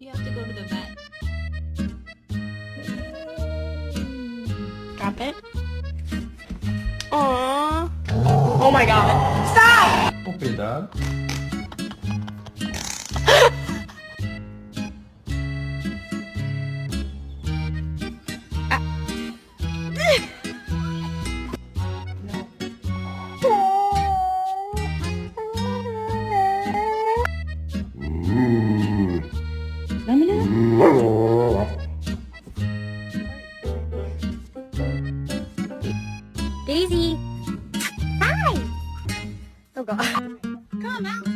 You have to go to the vet. Drop it. Aww. Oh my god. Stop! Okay, Dad. Dami na. Daisy! Hi! Oh god. Come out.